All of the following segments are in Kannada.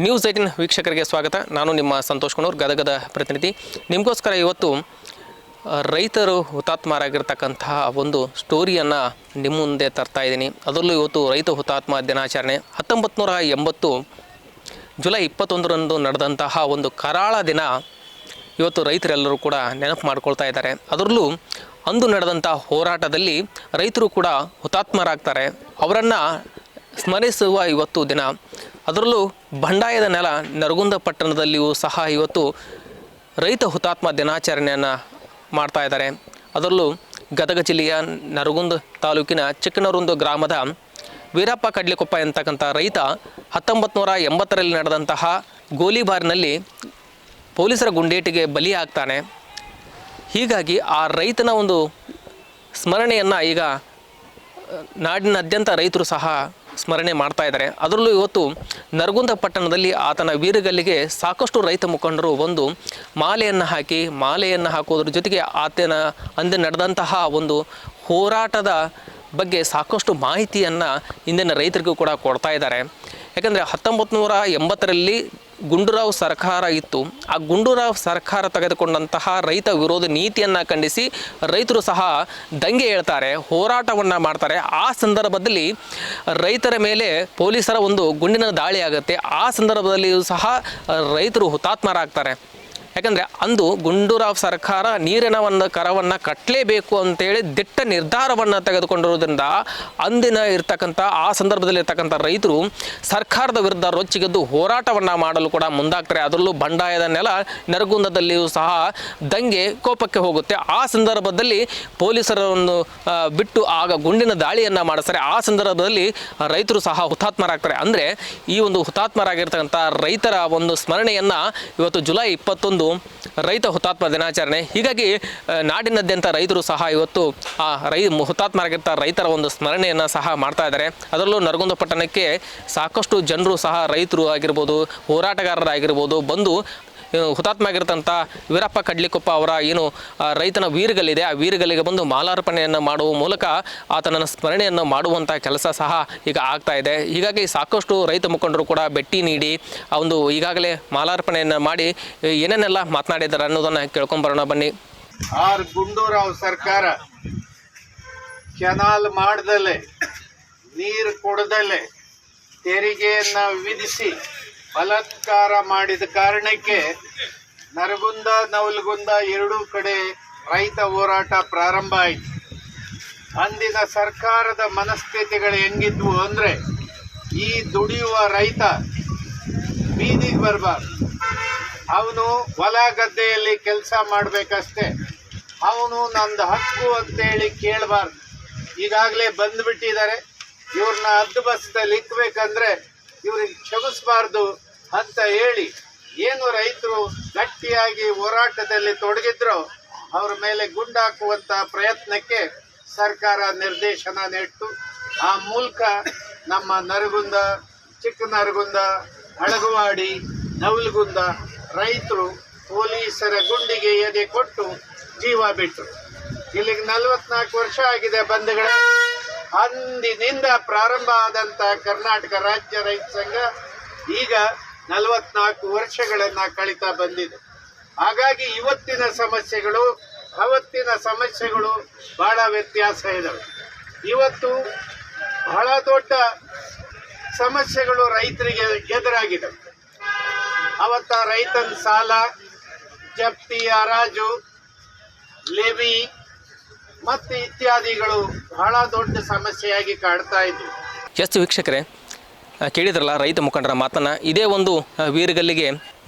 ನ್ಯೂಸ್ 18 ವೀಕ್ಷಕರಿಗೆ ಸ್ವಾಗತ. ನಾನು ನಿಮ್ಮ ಸಂತೋಷ್ ಕುಣೂರ್, ಗದಗದ ಪ್ರತಿನಿಧಿ. ನಿಮಗೋಸ್ಕರ ಇವತ್ತು ರೈತರು ಹುತಾತ್ಮರಾಗಿರ್ತಕ್ಕಂತಹ ಒಂದು ಸ್ಟೋರಿಯನ್ನು ನಿಮ್ಮ ಮುಂದೆ ತರ್ತಾ ಇದ್ದೀನಿ. ಅದರಲ್ಲೂ ಇವತ್ತು ರೈತ ಹುತಾತ್ಮ ದಿನಾಚರಣೆ 1980 ಜುಲೈ 21ರಂದು ನಡೆದಂತಹ ಒಂದು ಕರಾಳ ದಿನ ಇವತ್ತು ರೈತರೆಲ್ಲರೂ ಕೂಡ ನೆನಪು ಮಾಡ್ಕೊಳ್ತಾ ಇದ್ದಾರೆ. ಅದರಲ್ಲೂ ಅಂದು ನಡೆದಂಥ ಹೋರಾಟದಲ್ಲಿ ರೈತರು ಕೂಡ ಹುತಾತ್ಮರಾಗ್ತಾರೆ. ಅವರನ್ನು ಸ್ಮರಿಸುವ ಇವತ್ತು ದಿನ. ಅದರಲ್ಲೂ ಬಂಡಾಯದ ನೆಲ ನರಗುಂದ ಪಟ್ಟಣದಲ್ಲಿಯೂ ಸಹ ಇವತ್ತು ರೈತ ಹುತಾತ್ಮ ದಿನಾಚರಣೆಯನ್ನು ಮಾಡ್ತಾ ಇದ್ದಾರೆ. ಅದರಲ್ಲೂ ಗದಗ ಜಿಲ್ಲೆಯ ನರಗುಂದ ತಾಲೂಕಿನ ಚಿಕ್ಕನರುಂದು ಗ್ರಾಮದ ವೀರಪ್ಪ ಕಡ್ಲಿಕೊಪ್ಪ ಎಂತಕ್ಕಂಥ ರೈತ 1980ರಲ್ಲಿ ನಡೆದಂತಹ ಗೋಲಿಬಾರಿನಲ್ಲಿ ಪೊಲೀಸರ ಗುಂಡೇಟಿಗೆ ಬಲಿಯಾಗ್ತಾನೆ. ಹೀಗಾಗಿ ಆ ರೈತನ ಒಂದು ಸ್ಮರಣೆಯನ್ನು ಈಗ ನಾಡಿನಾದ್ಯಂತ ರೈತರು ಸಹ ಸ್ಮರಣೆ ಮಾಡ್ತಾ ಇದ್ದಾರೆ. ಅದರಲ್ಲೂ ಇವತ್ತು ನರಗುಂದ ಪಟ್ಟಣದಲ್ಲಿ ಆತನ ವೀರಗಲ್ಲಿಗೆ ಸಾಕಷ್ಟು ರೈತ ಮುಖಂಡರು ಒಂದು ಮಾಲೆಯನ್ನು ಹಾಕೋದ್ರ ಜೊತೆಗೆ ಆತನ ಅಂದು ನಡೆದಂತಹ ಒಂದು ಹೋರಾಟದ ಬಗ್ಗೆ ಸಾಕಷ್ಟು ಮಾಹಿತಿಯನ್ನು ಇಂದಿನ ರೈತರಿಗೂ ಕೂಡ ಕೊಡ್ತಾ ಇದ್ದಾರೆ. ಯಾಕಂದರೆ 1980ರಲ್ಲಿ ಗುಂಡೂರಾವ್ ಸರ್ಕಾರ ಇತ್ತು. ಆ ಗುಂಡೂರಾವ್ ಸರ್ಕಾರ ತೆಗೆದುಕೊಂಡಂತಹ ರೈತ ವಿರೋಧ ನೀತಿಯನ್ನು ಖಂಡಿಸಿ ರೈತರು ಸಹ ದಂಗೆ ಹೇಳ್ತಾರೆ, ಹೋರಾಟವನ್ನು ಮಾಡ್ತಾರೆ. ಆ ಸಂದರ್ಭದಲ್ಲಿ ರೈತರ ಮೇಲೆ ಪೊಲೀಸರ ಒಂದು ಗುಂಡಿನ ದಾಳಿ ಆಗುತ್ತೆ. ಆ ಸಂದರ್ಭದಲ್ಲಿಯೂ ಸಹ ರೈತರು ಹುತಾತ್ಮರಾಗ್ತಾರೆ. ಯಾಕಂದರೆ ಅಂದು ಗುಂಡೂರಾವ್ ಸರ್ಕಾರ ನೀರಿನ ಒಂದು ಕರವನ್ನು ಕಟ್ಟಲೇಬೇಕು ಅಂತೇಳಿ ದಿಟ್ಟ ನಿರ್ಧಾರವನ್ನು ತೆಗೆದುಕೊಂಡಿರೋದ್ರಿಂದ ಅಂದಿನ ಇರ್ತಕ್ಕಂಥ ಆ ಸಂದರ್ಭದಲ್ಲಿ ಇರ್ತಕ್ಕಂಥ ರೈತರು ಸರ್ಕಾರದ ವಿರುದ್ಧ ರೊಚ್ಚಿಗೆದ್ದು ಹೋರಾಟವನ್ನು ಮಾಡಲು ಕೂಡ ಮುಂದಾಗ್ತಾರೆ. ಅದರಲ್ಲೂ ಬಂಡಾಯದ ನೆಲ ನರಗುಂದದಲ್ಲಿಯೂ ಸಹ ದಂಗೆ ಕೋಪಕ್ಕೆ ಹೋಗುತ್ತೆ. ಆ ಸಂದರ್ಭದಲ್ಲಿ ಪೊಲೀಸರನ್ನು ಬಿಟ್ಟು ಆಗ ಗುಂಡಿನ ದಾಳಿಯನ್ನು ಮಾಡಿಸ್ತಾರೆ. ಆ ಸಂದರ್ಭದಲ್ಲಿ ರೈತರು ಸಹ ಹುತಾತ್ಮರಾಗ್ತಾರೆ. ಅಂದರೆ ಈ ಒಂದು ಹುತಾತ್ಮರಾಗಿರ್ತಕ್ಕಂಥ ರೈತರ ಒಂದು ಸ್ಮರಣೆಯನ್ನು ಇವತ್ತು ಜುಲೈ 21 ರೈತ ಹುತಾತ್ಮ ದಿನಾಚರಣೆ. ಹೀಗಾಗಿ ನಾಡಿನಾದ್ಯಂತ ರೈತರು ಸಹ ಇವತ್ತು ಆ ಹುತಾತ್ಮರಾಗಿರ್ತ ರೈತರ ಒಂದು ಸ್ಮರಣೆಯನ್ನು ಸಹ ಮಾಡ್ತಾ ಇದ್ದಾರೆ. ಅದರಲ್ಲೂ ನರಗುಂದ ಪಟ್ಟಣಕ್ಕೆ ಸಾಕಷ್ಟು ಜನರು ಸಹ ರೈತರು ಆಗಿರ್ಬೋದು, ಹೋರಾಟಗಾರರಾಗಿರ್ಬೋದು ಬಂದು ಹುತಾತ್ಮ ಆಗಿರ್ತಂಥ ವೀರಪ್ಪ ಕಡ್ಲಿಕೊಪ್ಪ ಅವರ ಏನು ರೈತನ ವೀರಗಲ್ಲಿದೆ ಆ ವೀರಗಲ್ಲಿಗೆ ಬಂದು ಮಾಲಾರ್ಪಣೆಯನ್ನು ಮಾಡುವ ಮೂಲಕ ಆತನ ಸ್ಮರಣೆಯನ್ನು ಮಾಡುವಂಥ ಕೆಲಸ ಸಹ ಈಗ ಆಗ್ತಾ ಇದೆ. ಹೀಗಾಗಿ ಸಾಕಷ್ಟು ರೈತ ಮುಖಂಡರು ಕೂಡ ಭೇಟಿ ನೀಡಿ ಆ ಒಂದು ಈಗಾಗಲೇ ಮಾಲಾರ್ಪಣೆಯನ್ನು ಮಾಡಿ ಏನೇನೆಲ್ಲ ಮಾತನಾಡಿದ್ದಾರೆ ಅನ್ನೋದನ್ನು ಕೇಳ್ಕೊಂಬರೋಣ ಬನ್ನಿ. ಆರ್ ಗುಂಡೂರಾವ್ ಸರ್ಕಾರ ಕೆನಾಲ್ ಮಾಡದಲ್ಲೇ ನೀರು ಕೊಡದಲ್ಲೇ ತೆರಿಗೆಯನ್ನು ವಿಧಿಸಿ ಬಲಾತ್ಕಾರ ಮಾಡಿದ ಕಾರಣಕ್ಕೆ ನರಗುಂದ ನವಲಗುಂದ ಎರಡೂ ಕಡೆ ರೈತ ಹೋರಾಟ ಪ್ರಾರಂಭ ಆಯಿತು. ಅಂದಿನ ಸರ್ಕಾರದ ಮನಸ್ಥಿತಿಗಳು ಹೆಂಗಿದ್ವು ಅಂದರೆ, ಈ ದುಡಿಯುವ ರೈತ ಬೀದಿಗೆ ಬರಬಾರ್ದು, ಅವನು ಹೊಲ ಗದ್ದೆಯಲ್ಲಿ ಕೆಲಸ ಮಾಡಬೇಕಷ್ಟೇ, ಅವನು ನಂದು ಹಕ್ಕು ಅಂತೇಳಿ ಕೇಳಬಾರ್ದು. ಈಗಾಗಲೇ ಬಂದುಬಿಟ್ಟಿದ್ದಾರೆ, ಇವ್ರನ್ನ ಹದ್ದು ಬಸ್ದಲ್ಲಿ ಇಕ್ಬೇಕಂದ್ರೆ ಇವ್ರಿಗೆ ಕ್ಷಮಿಸಬಾರ್ದು ಅಂತ ಹೇಳಿ ಏನು ರೈತರು ಗಟ್ಟಿಯಾಗಿ ಹೋರಾಟದಲ್ಲಿ ತೊಡಗಿದ್ರು ಅವ್ರ ಮೇಲೆ ಗುಂಡಾಕುವಂಥ ಪ್ರಯತ್ನಕ್ಕೆ ಸರ್ಕಾರ ನಿರ್ದೇಶನ ನೀಡಿತು. ಆ ಮೂಲಕ ನಮ್ಮ ನರಗುಂದ, ಚಿಕ್ಕನರಗುಂದ, ಅಳಗವಾಡಿ, ನವಲಗುಂದ ರೈತರು ಪೊಲೀಸರ ಗುಂಡಿಗೆ ಎದೆ ಕೊಟ್ಟು ಜೀವ ಬಿಟ್ಟರು. ಇಲ್ಲಿಗೆ 44 ವರ್ಷ ಆಗಿದೆ ಬಂಧುಗಳೇ. ಅಂದಿನಿಂದ ಪ್ರಾರಂಭ ಆದಂಥ ಕರ್ನಾಟಕ ರಾಜ್ಯ ರೈತ ಸಂಘ ಈಗ 44 ವರ್ಷಗಳನ್ನು ಕಳೀತಾ ಬಂದಿದೆ. ಹಾಗಾಗಿ ಇವತ್ತಿನ ಸಮಸ್ಯೆಗಳು ಅವತ್ತಿನ ಸಮಸ್ಯೆಗಳು ಬಹಳ ವ್ಯತ್ಯಾಸ ಇದ್ದಾವೆ. ಇವತ್ತು ಬಹಳ ದೊಡ್ಡ ಸಮಸ್ಯೆಗಳು ರೈತರಿಗೆ ಎದುರಾಗಿದೆ. ಅವತ್ತ ರೈತನ ಸಾಲ, ಜಪ್ತಿ, ಹರಾಜು, ಲೆವಿ ಮತ್ತು ಇತ್ಯಾದಿಗಳು ಬಹಳ ದೊಡ್ಡ ಸಮಸ್ಯೆಯಾಗಿ ಕಾಡ್ತಾ ಇದ್ವು. ಎಷ್ಟು ವೀಕ್ಷಕರೇ ಕೇಳಿದ್ರಲ್ಲ ರೈತ ಮುಖಂಡರ ಮಾತನ್ನು. ಇದೇ ಒಂದು ವೀರಗಲ್ಲಿಗೆ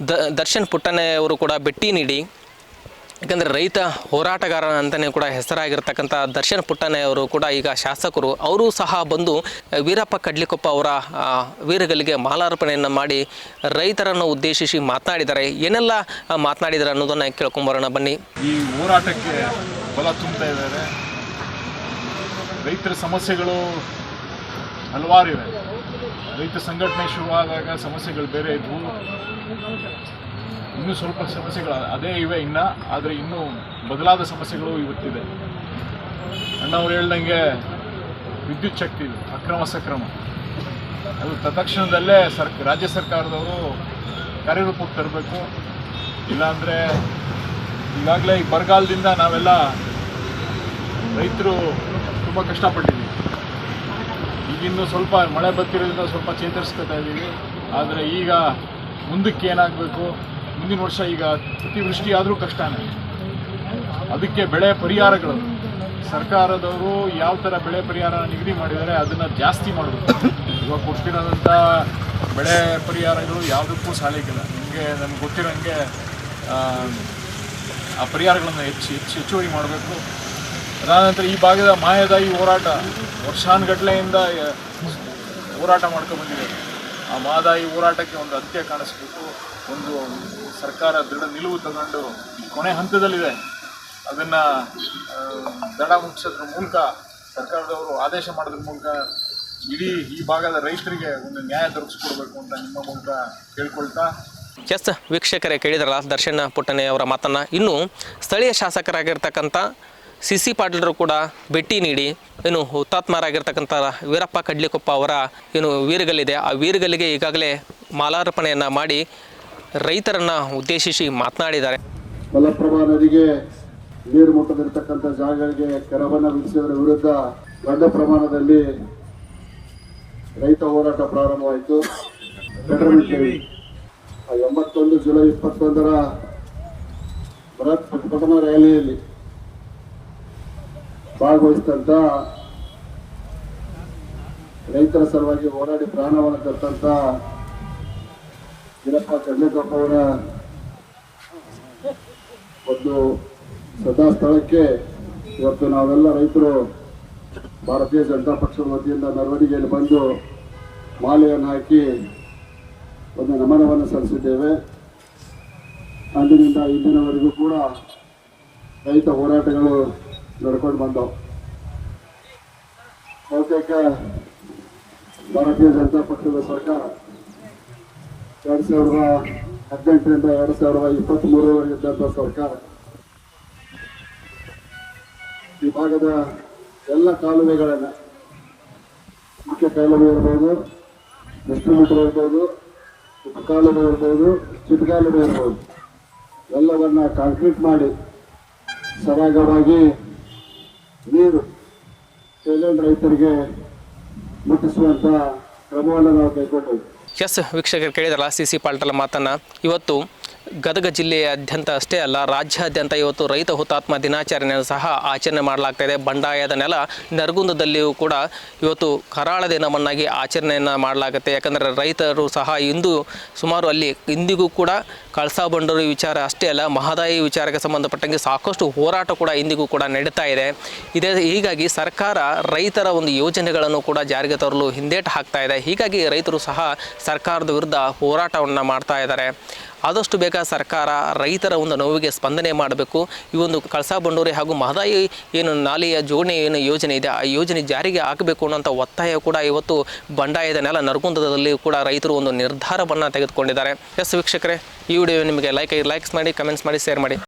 ದರ್ಶನ್ ಪುಟ್ಟಣ್ಣವರು ಕೂಡ ಭೇಟಿ ನೀಡಿ, ಯಾಕಂದರೆ ರೈತ ಹೋರಾಟಗಾರ ಅಂತಲೇ ಕೂಡ ಹೆಸರಾಗಿರ್ತಕ್ಕಂಥ ದರ್ಶನ್ ಪುಟ್ಟಣ್ಣವರು ಕೂಡ ಈಗ ಶಾಸಕರು. ಅವರು ಸಹ ಬಂದು ವೀರಪ್ಪ ಕಡ್ಲಿಕೊಪ್ಪ ಅವರ ವೀರಗಲ್ಲಿಗೆ ಮಾಲಾರ್ಪಣೆಯನ್ನು ಮಾಡಿ ರೈತರನ್ನು ಉದ್ದೇಶಿಸಿ ಮಾತನಾಡಿದ್ದಾರೆ. ಏನೆಲ್ಲ ಮಾತನಾಡಿದ್ದಾರೆ ಅನ್ನೋದನ್ನು ಕೇಳ್ಕೊಂಬರೋಣ ಬನ್ನಿ. ಈ ಹೋರಾಟಕ್ಕೆ ಬಲ ತುಂಬ್ತಾ ಇದ್ದಾರೆ. ರೈತರ ಸಮಸ್ಯೆಗಳು ಹಲವಾರಿವೆ. ರೈತ ಸಂಘಟನೆ ಶುರುವಾದಾಗ ಸಮಸ್ಯೆಗಳು ಬೇರೆ ಇದ್ವು, ಇನ್ನೂ ಸ್ವಲ್ಪ ಸಮಸ್ಯೆಗಳು ಅದೇ ಇವೆ ಆದರೆ ಇನ್ನೂ ಬದಲಾದ ಸಮಸ್ಯೆಗಳು ಇವತ್ತಿದೆ. ಅಣ್ಣವ್ರು ಹೇಳ್ದಂಗೆ ವಿದ್ಯುತ್ ಶಕ್ತಿ ಅಕ್ರಮ ಸಕ್ರಮ ಅದು ತತ್ಕ್ಷಣದಲ್ಲೇ ರಾಜ್ಯ ಸರ್ಕಾರದವರು ಕಾರ್ಯರೂಪಕ್ಕೆ ತರಬೇಕು. ಇಲ್ಲಾಂದರೆ ಈಗಾಗಲೇ ಈ ಬರಗಾಲದಿಂದ ನಾವೆಲ್ಲ ರೈತರು ತುಂಬ ಕಷ್ಟಪಟ್ಟಿದ್ದೀವಿ. ಈಗಿನ್ನೂ ಸ್ವಲ್ಪ ಮಳೆ ಬರ್ತಿರೋದ್ರಿಂದ ಸ್ವಲ್ಪ ಚೇತರಿಸ್ಕೊತಾ ಇದ್ದೀವಿ. ಆದರೆ ಈಗ ಮುಂದಕ್ಕೆ ಏನಾಗಬೇಕು, ಮುಂದಿನ ವರ್ಷ ಈಗ ಅತಿವೃಷ್ಟಿ ಆದರೂ ಕಷ್ಟನೇ. ಅದಕ್ಕೆ ಬೆಳೆ ಪರಿಹಾರಗಳು ಸರ್ಕಾರದವರು ಯಾವ ಥರ ಬೆಳೆ ಪರಿಹಾರ ನಿಗದಿ ಮಾಡಿದ್ದಾರೆ ಅದನ್ನು ಜಾಸ್ತಿ ಮಾಡಬೇಕು. ಇವಾಗ ಕೊಡ್ತಿರೋದಂಥ ಬೆಳೆ ಪರಿಹಾರಗಳು ಯಾವುದಕ್ಕೂ ಸಾಲಿಗಿಲ್ಲ. ನಮ್ಗೆ ಗೊತ್ತಿರೋಂಗೆ ಆ ಪರಿಹಾರಗಳನ್ನು ಹೆಚ್ಚುವರಿ ಮಾಡಬೇಕು. ಅದಾನಂತರ ಈ ಭಾಗದ ಮಾಯದಾಯಿ ಹೋರಾಟ ವರ್ಷಾನುಗಟ್ಟಲೆಯಿಂದ ಹೋರಾಟ ಮಾಡ್ಕೊಂಡ್ಬಂದಿದೆ. ಆ ಮಾಯದಾಯಿ ಹೋರಾಟಕ್ಕೆ ಒಂದು ಅಂತ್ಯ ಕಾಣಿಸ್ಬೇಕು. ಒಂದು ಸರ್ಕಾರ ದೃಢ ನಿಲುವು ತಗೊಂಡು ಕೊನೆ ಹಂತದಲ್ಲಿದೆ, ಅದನ್ನು ದಡ ಮುಗಿಸೋದ್ರ ಮೂಲಕ ಸರ್ಕಾರದವರು ಆದೇಶ ಮಾಡೋದ್ರ ಮೂಲಕ ಇಡೀ ಈ ಭಾಗದ ರೈತರಿಗೆ ಒಂದು ನ್ಯಾಯ ದೊರಕಿಸ್ಕೊಡ್ಬೇಕು ಅಂತ ನಿಮ್ಮ ಮೂಲಕ ಕೇಳ್ಕೊಳ್ತಾ. ಎಸ್ ವೀಕ್ಷಕರೇ, ಕೇಳಿದ್ರಲ್ಲ ದರ್ಶನ್ ಪುಟ್ಟನೆ ಅವರ ಮಾತನ್ನು. ಇನ್ನು ಸ್ಥಳೀಯ ಶಾಸಕರಾಗಿರ್ತಕ್ಕಂಥ ಸಿ ಪಾಟೀಲರು ಕೂಡ ಭೇಟಿ ನೀಡಿ ಏನು ಹುತಾತ್ಮರಾಗಿರ್ತಕ್ಕಂಥ ವೀರಪ್ಪ ಕಡ್ಲಿಕೊಪ್ಪ ಅವರ ಏನು ವೀರಗಲ್ಲಿದೆ, ಆ ವೀರಗಲ್ಲಿಗೆ ಈಗಾಗಲೇ ಮಾಲಾರ್ಪಣೆಯನ್ನು ಮಾಡಿ ರೈತರನ್ನು ಉದ್ದೇಶಿಸಿ ಮಾತನಾಡಿದ್ದಾರೆ. ಮಲಪ್ರಭಾ ನದಿಗೆ ನೀರು ಮುಟ್ಟದಿರ್ತಕ್ಕಂಥ ಜಾಗಗಳಿಗೆ ಕರವನ್ನು ವಿಧಿಸಿದರ ವಿರುದ್ಧ ದೊಡ್ಡ ಪ್ರಮಾಣದಲ್ಲಿ ರೈತ ಹೋರಾಟ ಪ್ರಾರಂಭವಾಯಿತು. 81 ಜುಲೈ 21ರ ಬೃಹತ್ ಪ್ರತಿಭಟನಾ ರ್ಯಾಲಿಯಲ್ಲಿ ಭಾಗವಹಿಸಿದಂಥ ರೈತರ ಸಲುವಾಗಿ ಹೋರಾಡಿ ಪ್ರಾಣವನ್ನು ತೆತ್ತಂತ ವೀರಪ್ಪ ಕಡ್ಲಿಕೊಪ್ಪ ಅವರ ಒಂದು ಸದಾ ಸ್ಥಳಕ್ಕೆ ಇವತ್ತು ನಾವೆಲ್ಲ ರೈತರು ಭಾರತೀಯ ಜನತಾ ಪಕ್ಷದ ವತಿಯಿಂದ ಮೆರವಣಿಗೆಯಲ್ಲಿ ಬಂದು ಮಾಲೆಯನ್ನು ಹಾಕಿ ಒಂದು ನಮನವನ್ನು ಸಲ್ಲಿಸಿದ್ದೇವೆ. ಅಂದಿನಿಂದ ಇಂದಿನವರೆಗೂ ಕೂಡ ರೈತ ಹೋರಾಟಗಳು ನಡ್ಕೊಂಡು ಬಂದವು. ಬಹುತೇಕ ಭಾರತೀಯ ಜನತಾ ಪಕ್ಷದ ಸರ್ಕಾರ 2018ರಿಂದ 2023 ಇದ್ದಂಥ ಸರ್ಕಾರ ಈ ಭಾಗದ ಎಲ್ಲ ಕಾಲುವೆಗಳನ್ನು, ಮುಖ್ಯ ಕಾಲುವೆ ಇರ್ಬೋದು, ಡಿಸ್ಟ್ರಿಬ್ಯೂಟರ್ ಇರ್ಬೋದು, ಉಪಕಾಲುವೆ ಇರ್ಬೋದು, ಚಿಟಕಾಲುವೆ ಇರ್ಬೋದು, ಎಲ್ಲವನ್ನ ಕಾಂಕ್ರೀಟ್ ಮಾಡಿ ಸರಾಗವಾಗಿ ನೀರು ಕೆಲವೊಂದು ರೈತರಿಗೆ ಮುಟ್ಟಿಸುವಂಥ ಕ್ರಮವನ್ನು ನಾವು ಕೈಗೊಂಡಿದ್ದೀವಿ. ಎಸ್ ವೀಕ್ಷಕರು, ಕೇಳಿದ್ರಲ್ಲ ಸಿ ಪಾಟೀಲ ಮಾತನ್ನು. ಇವತ್ತು ಗದಗ ಜಿಲ್ಲೆಯಾದ್ಯಂತ ಅಷ್ಟೇ ಅಲ್ಲ, ರಾಜ್ಯಾದ್ಯಂತ ಇವತ್ತು ರೈತ ಹುತಾತ್ಮ ದಿನಾಚರಣೆಯನ್ನು ಸಹ ಆಚರಣೆ ಮಾಡಲಾಗ್ತಾಯಿದೆ. ಬಂಡಾಯದ ನೆಲ ನರಗುಂದದಲ್ಲಿಯೂ ಕೂಡ ಇವತ್ತು ಕರಾಳ ದಿನವನ್ನಾಗಿ ಆಚರಣೆಯನ್ನು ಮಾಡಲಾಗುತ್ತೆ. ಯಾಕಂದರೆ ರೈತರು ಸಹ ಇಂದು ಸುಮಾರು ಅಲ್ಲಿ ಇಂದಿಗೂ ಕೂಡ ಕಳಸಾ ಬಂಡೂರಿ ವಿಚಾರ ಅಷ್ಟೇ ಅಲ್ಲ, ಮಹದಾಯಿ ವಿಚಾರಕ್ಕೆ ಸಂಬಂಧಪಟ್ಟಂಗೆ ಸಾಕಷ್ಟು ಹೋರಾಟ ಕೂಡ ಇಂದಿಗೂ ಕೂಡ ನಡೀತಾ ಇದೆ. ಹೀಗಾಗಿ ಸರ್ಕಾರ ರೈತರ ಒಂದು ಯೋಜನೆಗಳನ್ನು ಕೂಡ ಜಾರಿಗೆ ತರಲು ಹಿಂದೇಟು ಹಾಕ್ತಾ ಇದೆ. ಹೀಗಾಗಿ ರೈತರು ಸಹ ಸರ್ಕಾರದ ವಿರುದ್ಧ ಹೋರಾಟವನ್ನು ಮಾಡ್ತಾ ಇದ್ದಾರೆ. ಆದಷ್ಟು ಬೇಗ ಸರ್ಕಾರ ರೈತರ ಒಂದು ನೋವಿಗೆ ಸ್ಪಂದನೆ ಮಾಡಬೇಕು. ಈ ಒಂದು ಕಳಸಾ ಬಂಡೂರಿ ಹಾಗೂ ಮಹದಾಯಿ ಏನು ನಾಲೆಯ ಜೋಡಣೆ ಏನು ಯೋಜನೆ ಇದೆ, ಆ ಯೋಜನೆ ಜಾರಿಗೆ ಹಾಕಬೇಕು ಅನ್ನೋಂಥ ಒತ್ತಾಯ ಕೂಡ ಇವತ್ತು ಬಂಡಾಯದ ನೆಲ ನರಗುಂದದಲ್ಲಿ ಕೂಡ ರೈತರು ಒಂದು ನಿರ್ಧಾರವನ್ನು ತೆಗೆದುಕೊಂಡಿದ್ದಾರೆ. ಎಸ್ ವೀಕ್ಷಕರೇ, ಈ ವಿಡಿಯೋ ನಿಮಗೆ ಲೈಕ್ಸ್ ಮಾಡಿ, ಕಮೆಂಟ್ಸ್ ಮಾಡಿ, ಶೇರ್ ಮಾಡಿ.